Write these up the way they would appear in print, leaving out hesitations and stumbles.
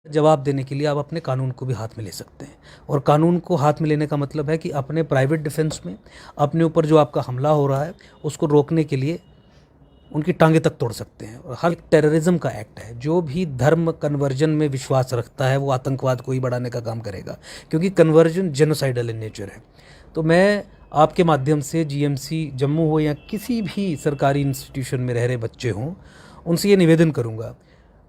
जवाब देने के लिए आप अपने कानून को भी हाथ में ले सकते हैं। और कानून को हाथ में लेने का मतलब है कि अपने प्राइवेट डिफेंस में अपने ऊपर जो आपका हमला हो रहा है उसको रोकने के लिए उनकी टांगें तक तोड़ सकते हैं। और हर टेररिज्म का एक्ट है। जो भी धर्म कन्वर्जन में विश्वास रखता है वो आतंकवाद को ही बढ़ाने का काम करेगा, क्योंकि कन्वर्जन जेनोसाइडल इन नेचर है। तो मैं आपके माध्यम से जीएमसी जम्मू हो या किसी भी सरकारी इंस्टीट्यूशन में रह रहे बच्चे हों, उनसे ये निवेदन करूँगा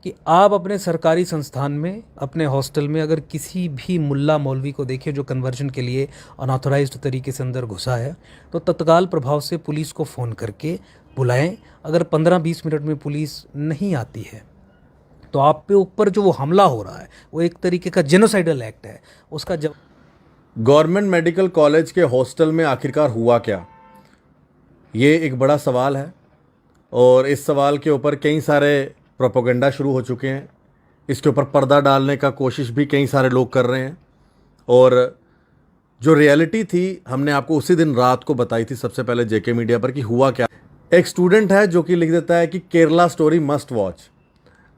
कि आप अपने सरकारी संस्थान में, अपने हॉस्टल में अगर किसी भी मुल्ला मौलवी को देखें जो कन्वर्जन के लिए अनऑथराइज्ड तरीके से अंदर घुसा है, तो तत्काल प्रभाव से पुलिस को फ़ोन करके बुलाएं। अगर 15-20 मिनट में पुलिस नहीं आती है तो आप पे ऊपर जो वो हमला हो रहा है वो एक तरीके का जेनोसाइडल एक्ट है। उसका जब गवर्नमेंट मेडिकल कॉलेज के हॉस्टल में आखिरकार हुआ क्या, ये एक बड़ा सवाल है। और इस सवाल के ऊपर कई सारे प्रोपोगंडा शुरू हो चुके हैं। इसके ऊपर पर्दा डालने का कोशिश भी कई सारे लोग कर रहे हैं। और जो रियलिटी थी हमने आपको उसी दिन रात को बताई थी सबसे पहले जेके मीडिया पर कि हुआ क्या। एक स्टूडेंट है जो कि लिख देता है कि केरला स्टोरी मस्ट वॉच।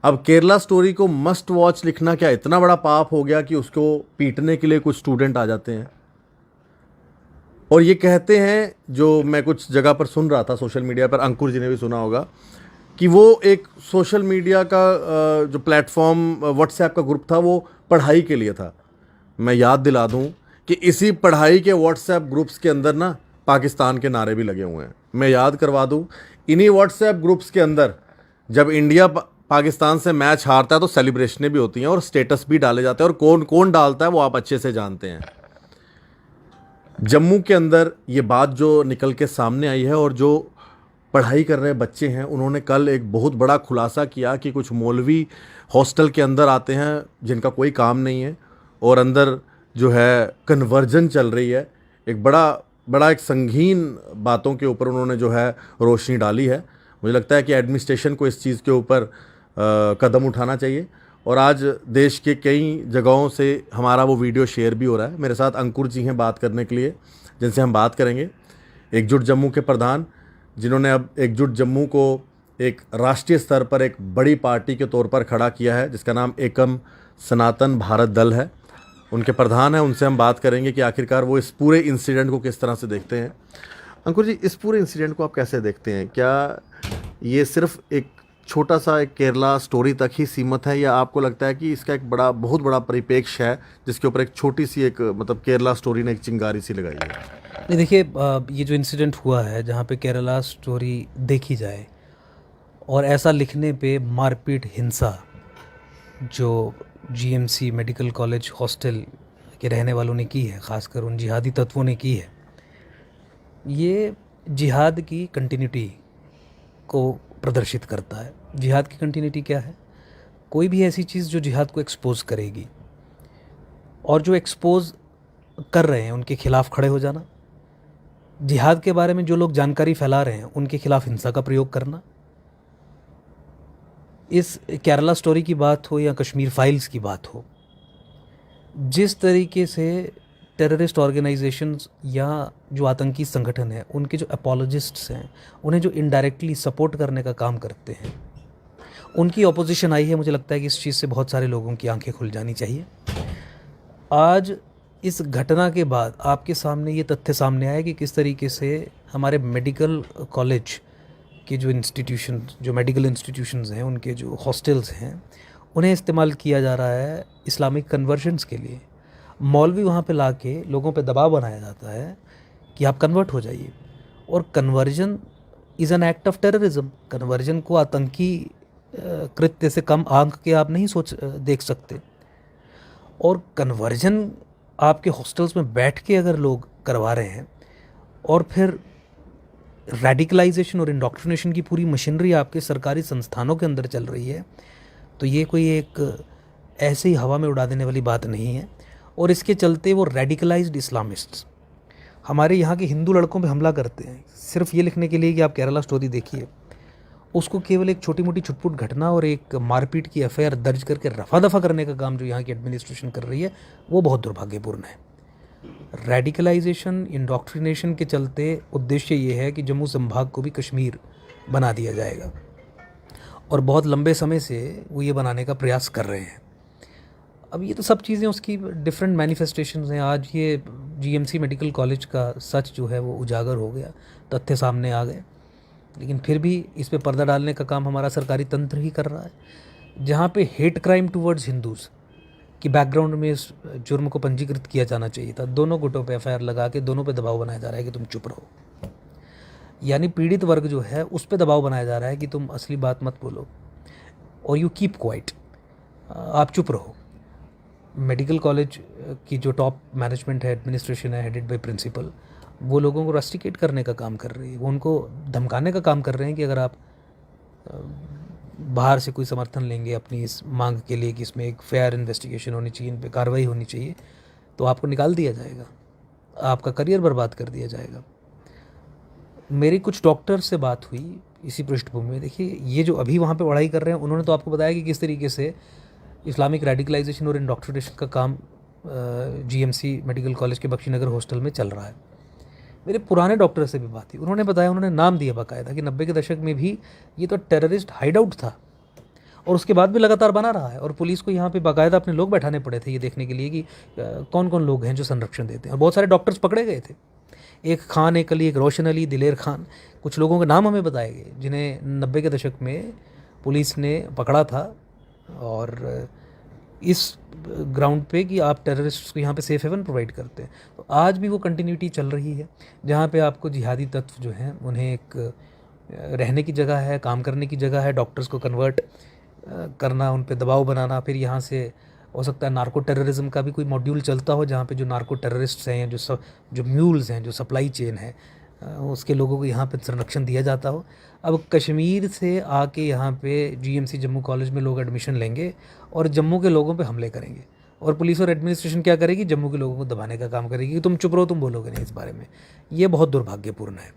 अब केरला स्टोरी को मस्ट वॉच लिखना क्या इतना बड़ा पाप हो गया कि उसको पीटने के लिए कुछ स्टूडेंट आ जाते हैं और ये कहते हैं, जो मैं कुछ जगह पर सुन रहा था सोशल मीडिया पर, अंकुर जी ने भी सुना होगा, कि वो एक सोशल मीडिया का जो प्लेटफॉर्म व्हाट्सएप का ग्रुप था वो पढ़ाई के लिए था। मैं याद दिला दूं कि इसी पढ़ाई के व्हाट्सएप ग्रुप्स के अंदर ना पाकिस्तान के नारे भी लगे हुए हैं। मैं याद करवा दूं, इन्हीं व्हाट्सएप ग्रुप्स के अंदर जब इंडिया पाकिस्तान से मैच हारता है तो सेलिब्रेशनें भी होती हैं और स्टेटस भी डाले जाते हैं, और कौन कौन डालता है वो आप अच्छे से जानते हैं। जम्मू के अंदर ये बात जो निकल के सामने आई है, और जो पढ़ाई कर रहे बच्चे हैं उन्होंने कल एक बहुत बड़ा खुलासा किया कि कुछ मौलवी हॉस्टल के अंदर आते हैं जिनका कोई काम नहीं है, और अंदर जो है कन्वर्जन चल रही है। एक बड़ा एक संगीन बातों के ऊपर उन्होंने जो है रोशनी डाली है। मुझे लगता है कि एडमिनिस्ट्रेशन को इस चीज़ के ऊपर कदम उठाना चाहिए। और आज देश के कई जगहों से हमारा वो वीडियो शेयर भी हो रहा है। मेरे साथ अंकुर जी हैं बात करने के लिए, जिनसे हम बात करेंगे। एकजुट जम्मू के प्रधान, जिन्होंने अब एकजुट जम्मू को एक राष्ट्रीय स्तर पर एक बड़ी पार्टी के तौर पर खड़ा किया है, जिसका नाम एकम सनातन भारत दल है। उनके प्रधान हैं, उनसे हम बात करेंगे कि आखिरकार वो इस पूरे इंसिडेंट को किस तरह से देखते हैं। अंकुर जी, इस पूरे इंसिडेंट को आप कैसे देखते हैं? क्या ये सिर्फ एक छोटा सा एक केरला स्टोरी तक ही सीमित है, या आपको लगता है कि इसका एक बहुत बड़ा परिप्रेक्ष्य है जिसके ऊपर एक छोटी सी एक मतलब केरला स्टोरी ने एक चिंगारी सी लगाई है? नहीं, देखिए, ये जो इंसिडेंट हुआ है जहाँ पे केरला स्टोरी देखी जाए और ऐसा लिखने पे मारपीट, हिंसा जो जीएमसी मेडिकल कॉलेज हॉस्टल के रहने वालों ने की है, ख़ासकर उन जिहादी तत्वों ने की है, ये जिहाद की कंटिन्यूटी को प्रदर्शित करता है। जिहाद की कंटिन्यूटी क्या है? कोई भी ऐसी चीज़ जो जिहाद को एक्सपोज करेगी, और जो एक्सपोज कर रहे हैं उनके खिलाफ खड़े हो जाना। जिहाद के बारे में जो लोग जानकारी फैला रहे हैं उनके खिलाफ हिंसा का प्रयोग करना। इस केरला स्टोरी की बात हो या कश्मीर फाइल्स की बात हो, जिस तरीके से टेररिस्ट ऑर्गेनाइजेशंस या जो आतंकी संगठन है उनके जो अपोलोजिस्ट्स हैं, उन्हें जो इनडायरेक्टली सपोर्ट करने का काम करते हैं, उनकी ऑपोजिशन आई है। मुझे लगता है कि इस चीज़ से बहुत सारे लोगों की आंखें खुल जानी चाहिए। आज इस घटना के बाद आपके सामने ये तथ्य सामने आया कि किस तरीके से हमारे मेडिकल कॉलेज के जो मेडिकल इंस्टीट्यूशंस हैं, उनके जो हॉस्टल्स हैं, उन्हें इस्तेमाल किया जा रहा है इस्लामिक कन्वर्जन्स के लिए। मौलवी वहाँ पे लाके लोगों पे दबाव बनाया जाता है कि आप कन्वर्ट हो जाइए। और conversion is an act of terrorism. Conversion को आतंकी कृत्य से कम आंक के आप नहीं देख सकते। और कन्वर्जन आपके हॉस्टल्स में बैठ के अगर लोग करवा रहे हैं, और फिर रेडिकलाइजेशन और इंडोक्ट्रिनेशन की पूरी मशीनरी आपके सरकारी संस्थानों के अंदर चल रही है, तो ये कोई एक ऐसे ही हवा में उड़ा देने वाली बात नहीं है। और इसके चलते वो रेडिकलाइज्ड इस्लामिस्ट्स हमारे यहाँ के हिंदू लड़कों पे हमला करते हैं सिर्फ ये लिखने के लिए कि आप केरला स्टोरी देखिए। उसको केवल एक छोटी मोटी छुटपुट घटना और एक मारपीट की एफआईआर दर्ज करके रफा दफा करने का काम जो यहाँ की एडमिनिस्ट्रेशन कर रही है, वो बहुत दुर्भाग्यपूर्ण है। रेडिकलाइजेशन, इंडोक्ट्रिनेशन के चलते उद्देश्य ये है कि जम्मू संभाग को भी कश्मीर बना दिया जाएगा, और बहुत लंबे समय से वो ये बनाने का प्रयास कर रहे हैं। अब ये तो सब चीज़ें उसकी डिफरेंट मैनिफेस्टेशंस हैं। आज ये जीएमसी मेडिकल कॉलेज का सच जो है वो उजागर हो गया, तथ्य सामने आ गए, लेकिन फिर भी इस पे पर्दा डालने का काम हमारा सरकारी तंत्र ही कर रहा है। जहाँ पे हेट क्राइम टूवर्ड्स हिंदूज़ की बैकग्राउंड में इस जुर्म को पंजीकृत किया जाना चाहिए था, दोनों गुटों पे एफआईआर लगा के दोनों पे दबाव बनाया जा रहा है कि तुम चुप रहो। यानी पीड़ित वर्ग जो है उस पे दबाव बनाया जा रहा है कि तुम असली बात मत बोलो और यू कीप क्वाइट, आप चुप रहो। मेडिकल कॉलेज की जो टॉप मैनेजमेंट है, एडमिनिस्ट्रेशन है, हेडेड बाय प्रिंसिपल, वो लोगों को रस्टिकेट करने का काम कर रही है, वो उनको धमकाने का काम कर रहे हैं कि अगर आप बाहर से कोई समर्थन लेंगे अपनी इस मांग के लिए कि इसमें एक फेयर इन्वेस्टिगेशन होनी चाहिए, इन पे कार्रवाई होनी चाहिए, तो आपको निकाल दिया जाएगा, आपका करियर बर्बाद कर दिया जाएगा। मेरी कुछ डॉक्टर से बात हुई इसी पृष्ठभूमि में। देखिए, ये जो अभी वहाँ पे पढ़ाई कर रहे हैं, उन्होंने तो आपको बताया कि किस तरीके से इस्लामिक रेडिकलाइजेशन और इंडोक्ट्रिनेशन का काम जीएमसी मेडिकल कॉलेज के बख्शीनगर हॉस्टल में चल रहा है। मेरे पुराने डॉक्टर से भी बात हुई, उन्होंने बताया, उन्होंने नाम दिया बाकायदा कि 90 के दशक में भी ये तो टेररिस्ट हाइडआउट था और उसके बाद भी लगातार बना रहा है, और पुलिस को यहाँ पे बाकायदा अपने लोग बैठाने पड़े थे ये देखने के लिए कि कौन कौन लोग हैं जो संरक्षण देते हैं, और बहुत सारे डॉक्टर्स पकड़े गए थे। एक खान, एक अली, एक रोशन अली, दिलेर खान, कुछ लोगों के नाम हमें बताए गए जिन्हें 90 के दशक में पुलिस ने पकड़ा था, और इस ग्राउंड पे कि आप टेररिस्ट्स को यहाँ पे सेफ हेवन प्रोवाइड करते हैं। तो आज भी वो कंटिन्यूटी चल रही है जहाँ पे आपको जिहादी तत्व जो हैं उन्हें एक रहने की जगह है, काम करने की जगह है, डॉक्टर्स को कन्वर्ट करना, उन पे दबाव बनाना, फिर यहाँ से हो सकता है नार्को टेररिज्म का भी कोई मॉड्यूल चलता हो जहाँ पे जो नार्को टेररिस्ट्स हैं, जो म्यूल्स हैं, जो सप्लाई चेन है, उसके लोगों को यहाँ पे संरक्षण दिया जाता हो। अब कश्मीर से आके यहाँ पे जीएमसी जम्मू कॉलेज में लोग एडमिशन लेंगे और जम्मू के लोगों पे हमले करेंगे, और पुलिस और एडमिनिस्ट्रेशन क्या करेगी, जम्मू के लोगों को दबाने का काम करेगी कि तुम चुप रहो, तुम बोलोगे नहीं इस बारे में। ये बहुत दुर्भाग्यपूर्ण है।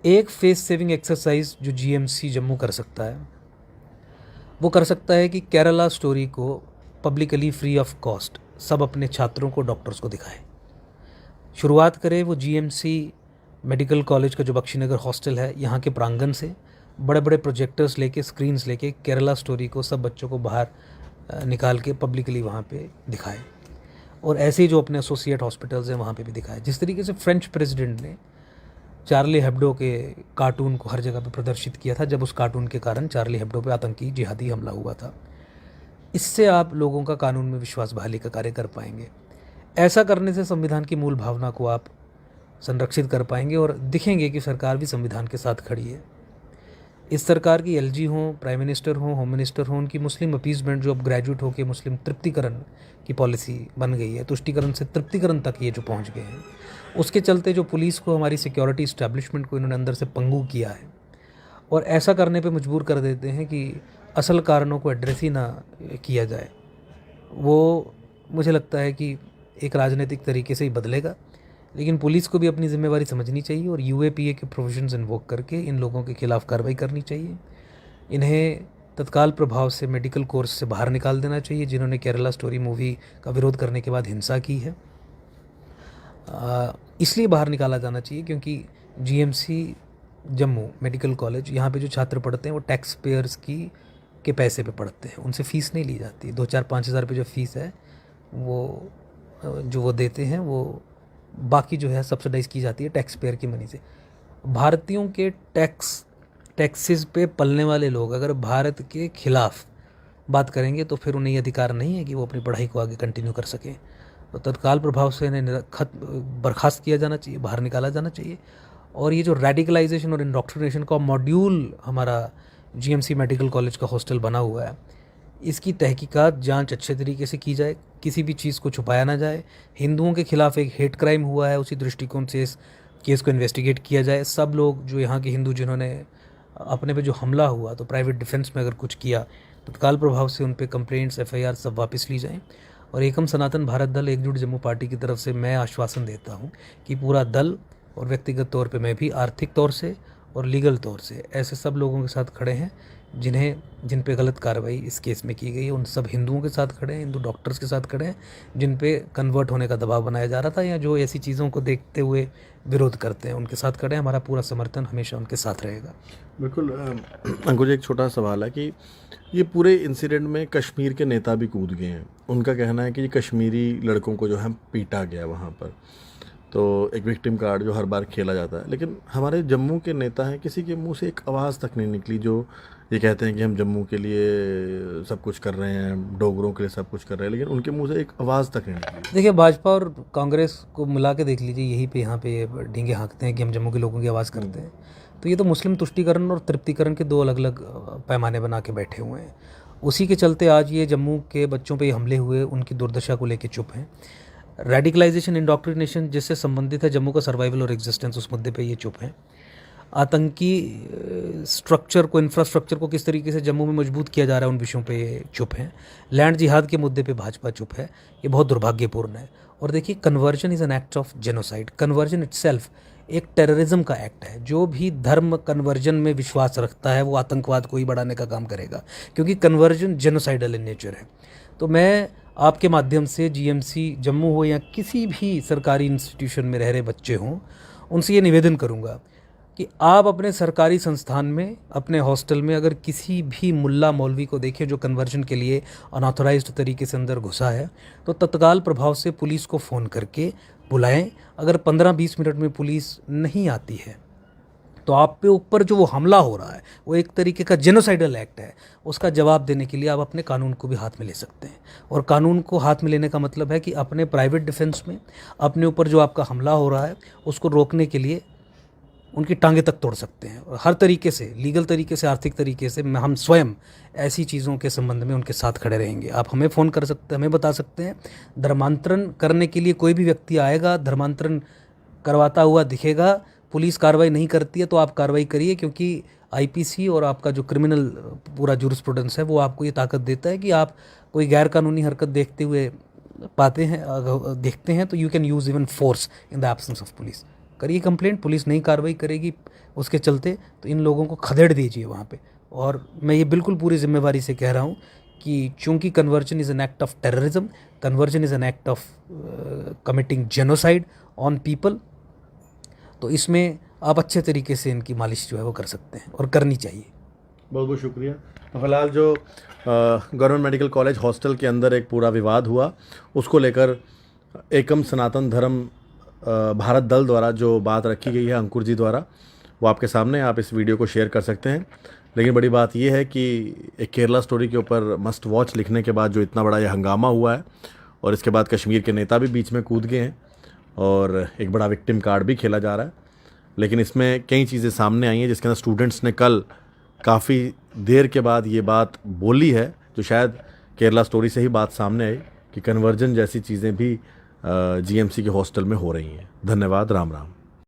एक फेस सेविंग एक्सरसाइज जो जीएमसी जम्मू कर सकता है, वो कर सकता है कि केरला स्टोरी को पब्लिकली फ्री ऑफ कॉस्ट सब अपने छात्रों को, डॉक्टर्स को दिखाए। शुरुआत करे वो जीएमसी मेडिकल कॉलेज का जो बख्शीनगर हॉस्टल है, यहाँ के प्रांगण से बड़े बड़े प्रोजेक्टर्स लेके, स्क्रीन्स लेके केरला स्टोरी को सब बच्चों को बाहर निकाल के पब्लिकली वहाँ पे दिखाए, और ऐसे ही जो अपने एसोसिएट हॉस्पिटल्स हैं वहाँ पे भी दिखाए। जिस तरीके से फ्रेंच प्रेसिडेंट ने चार्ली हेब्डो के कार्टून को हर जगह पे प्रदर्शित किया था, जब उस कार्टून के कारण चार्ली हेब्डो पे आतंकी जिहादी हमला हुआ था। इससे आप लोगों का कानून में विश्वास बहाली का कार्य कर पाएंगे। ऐसा करने से संविधान की मूल भावना को आप संरक्षित कर पाएंगे और दिखेंगे कि सरकार भी संविधान के साथ खड़ी है। इस सरकार की एलजी हों, प्राइम मिनिस्टर हों, होम मिनिस्टर हों, उनकी मुस्लिम अपीसमेंट जो अब ग्रेजुएट होकर मुस्लिम तृप्तिकरण की पॉलिसी बन गई है, तुष्टिकरण से तृप्तिकरण तक ये जो पहुंच गए हैं, उसके चलते जो पुलिस को, हमारी सिक्योरिटी इस्टेब्लिशमेंट को इन्होंने अंदर से पंगु किया है, और ऐसा करने पे मजबूर कर देते हैं कि असल कारणों को एड्रेस ही ना किया जाए। वो मुझे लगता है कि एक राजनीतिक तरीके से ही बदलेगा, लेकिन पुलिस को भी अपनी जिम्मेवारी समझनी चाहिए और यूएपीए के प्रोविजंस इन्वोक करके इन लोगों के खिलाफ कार्रवाई करनी चाहिए। इन्हें तत्काल प्रभाव से मेडिकल कोर्स से बाहर निकाल देना चाहिए जिन्होंने केरला स्टोरी मूवी का विरोध करने के बाद हिंसा की है। इसलिए बाहर निकाला जाना चाहिए क्योंकि जीएमसी जम्मू मेडिकल कॉलेज, यहाँ पे जो छात्र पढ़ते हैं वो टैक्स पेयर्स के पैसे पे पढ़ते हैं, उनसे फ़ीस नहीं ली जाती। 2-4-5 हज़ार रुपये जो फ़ीस है वो जो वो देते हैं, वो बाकी जो है सब्सिडाइज़ की जाती है टैक्स पेयर की मनी से। भारतीयों के टैक्सेस पे पलने वाले लोग अगर भारत के खिलाफ बात करेंगे तो फिर उन्हें ये अधिकार नहीं है कि वो अपनी पढ़ाई को आगे कंटिन्यू कर सकें। तो तत्काल प्रभाव से इन्हें बर्खास्त किया जाना चाहिए, बाहर निकाला जाना चाहिए। और ये जो रेडिकलाइजेशन और इंडोक्ट्रिनेशन का मॉड्यूल हमारा जीएमसी मेडिकल कॉलेज का हॉस्टल बना हुआ है, इसकी तहकीकात, जांच अच्छे तरीके से की जाए, किसी भी चीज़ को छुपाया ना जाए। हिंदुओं के खिलाफ एक हेट क्राइम हुआ है, उसी दृष्टिकोण से इस केस को इन्वेस्टिगेट किया जाए। सब लोग जो यहाँ के हिंदू जिन्होंने अपने पे जो हमला हुआ तो प्राइवेट डिफेंस में अगर कुछ किया, तत्काल प्रभाव से उन पे कंप्लेंट्स, एफआईआर सब वापस ली जाएं। और एकम सनातन भारत दल एकजुट जम्मू पार्टी की तरफ से मैं आश्वासन देता हूँ कि पूरा दल और व्यक्तिगत तौर पे मैं भी आर्थिक तौर से और लीगल तौर से ऐसे सब लोगों के साथ खड़े हैं जिन पे गलत कार्रवाई इस केस में की गई है। उन सब हिंदुओं के साथ खड़े हैं, हिंदू डॉक्टर्स के साथ खड़े हैं जिन पे कन्वर्ट होने का दबाव बनाया जा रहा था या जो ऐसी चीज़ों को देखते हुए विरोध करते हैं, उनके साथ खड़े हैं। हमारा पूरा समर्थन हमेशा उनके साथ रहेगा। बिल्कुल। अंकुर जी, एक छोटा सवाल है कि ये पूरे इंसिडेंट में कश्मीर के नेता भी कूद गए हैं, उनका कहना है कि ये कश्मीरी लड़कों को जो है पीटा गया वहाँ पर, तो एक विक्टिम कार्ड जो हर बार खेला जाता है। लेकिन हमारे जम्मू के नेता हैं, किसी के मुंह से एक आवाज़ तक नहीं निकली जो ये कहते हैं कि हम जम्मू के लिए सब कुछ कर रहे हैं, डोगरों के लिए सब कुछ कर रहे हैं, लेकिन उनके मुंह से एक आवाज़ तक नहीं निकली। देखिए, भाजपा और कांग्रेस को मिला के देख लीजिए, यहीं पे यहाँ पे ढींगे हाँकते हैं कि हम जम्मू के लोगों की आवाज़ करते हैं। तो ये तो मुस्लिम तुष्टीकरण और तृप्तिकरण के दो अलग अलग पैमाने बना के बैठे हुए हैं। उसी के चलते आज ये जम्मू के बच्चों पे ये हमले हुए, उनकी दुर्दशा को लेके चुप हैं। रेडिकलाइजेशन, इंडोक्ट्रिनेशन जिससे संबंधित है जम्मू का सर्वाइवल और एग्जिस्टेंस, उस मुद्दे पे ये चुप हैं। आतंकी स्ट्रक्चर को, इंफ्रास्ट्रक्चर को किस तरीके से जम्मू में मजबूत किया जा रहा है, उन विषयों पे ये चुप हैं। लैंड जिहाद के मुद्दे पे भाजपा चुप है। ये बहुत दुर्भाग्यपूर्ण है। और देखिए, conversion is an act of genocide. Conversion itself एक टेररिज्म का एक्ट है। जो भी धर्म कन्वर्जन में विश्वास रखता है वो आतंकवाद को ही बढ़ाने का काम करेगा, क्योंकि कन्वर्जन जेनोसाइडल इन नेचर है। तो मैं आपके माध्यम से जीएमसी जम्मू हो या किसी भी सरकारी इंस्टीट्यूशन में रह रहे बच्चे हों, उनसे ये निवेदन करूँगा कि आप अपने सरकारी संस्थान में, अपने हॉस्टल में अगर किसी भी मुल्ला मौलवी को देखें जो कन्वर्जन के लिए अनऑथराइज्ड तरीके से अंदर घुसा है, तो तत्काल प्रभाव से पुलिस को फ़ोन करके बुलाएं। अगर 15-20 मिनट में पुलिस नहीं आती है तो आप पे ऊपर जो वो हमला हो रहा है वो एक तरीके का जेनोसाइडल एक्ट है। उसका जवाब देने के लिए आप अपने कानून को भी हाथ में ले सकते हैं। और कानून को हाथ में लेने का मतलब है कि अपने प्राइवेट डिफेंस में अपने ऊपर जो आपका हमला हो रहा है उसको रोकने के लिए उनकी टांगें तक तोड़ सकते हैं। और हर तरीके से, लीगल तरीके से, आर्थिक तरीके से हम स्वयं ऐसी चीज़ों के संबंध में उनके साथ खड़े रहेंगे। आप हमें फ़ोन कर सकते हैं, हमें बता सकते हैं। धर्मांतरण करने के लिए कोई भी व्यक्ति आएगा, धर्मांतरण करवाता हुआ दिखेगा, पुलिस कार्रवाई नहीं करती है तो आप कार्रवाई करिए, क्योंकि आईपीसी और आपका जो क्रिमिनल पूरा जूरिस्प्रूडेंस है वो आपको ये ताकत देता है कि आप कोई गैर कानूनी हरकत देखते हुए देखते हैं तो you can use even force in the absence of police. करिए कंप्लेंट, पुलिस नहीं कार्रवाई करेगी उसके चलते तो इन लोगों को खदेड़ दीजिए वहाँ पे। और मैं ये बिल्कुल पूरी जिम्मेवारी से कह रहा हूँ कि चूंकि conversion is an act of terrorism, conversion is an act of committing genocide on people, तो इसमें आप अच्छे तरीके से इनकी मालिश जो है वो कर सकते हैं और करनी चाहिए। बहुत बहुत शुक्रिया। तो फिलहाल जो गवर्नमेंट मेडिकल कॉलेज हॉस्टल के अंदर एक पूरा विवाद हुआ, उसको लेकर एकम सनातन धर्म भारत दल द्वारा जो बात रखी गई है अंकुर जी द्वारा, वो आपके सामने, आप इस वीडियो को शेयर कर सकते हैं। लेकिन बड़ी बात यह है कि एक केरला स्टोरी के ऊपर मस्ट वॉच लिखने के बाद जो इतना बड़ा यह हंगामा हुआ है, और इसके बाद कश्मीर के नेता भी बीच में कूद गए हैं और एक बड़ा विक्टिम कार्ड भी खेला जा रहा है। लेकिन इसमें कई चीज़ें सामने आई हैं जिसके अंदर स्टूडेंट्स ने कल काफ़ी देर के बाद ये बात बोली है, जो शायद केरला स्टोरी से ही बात सामने आई कि कन्वर्जन जैसी चीज़ें भी जीएमसी के हॉस्टल में हो रही हैं। धन्यवाद। राम राम।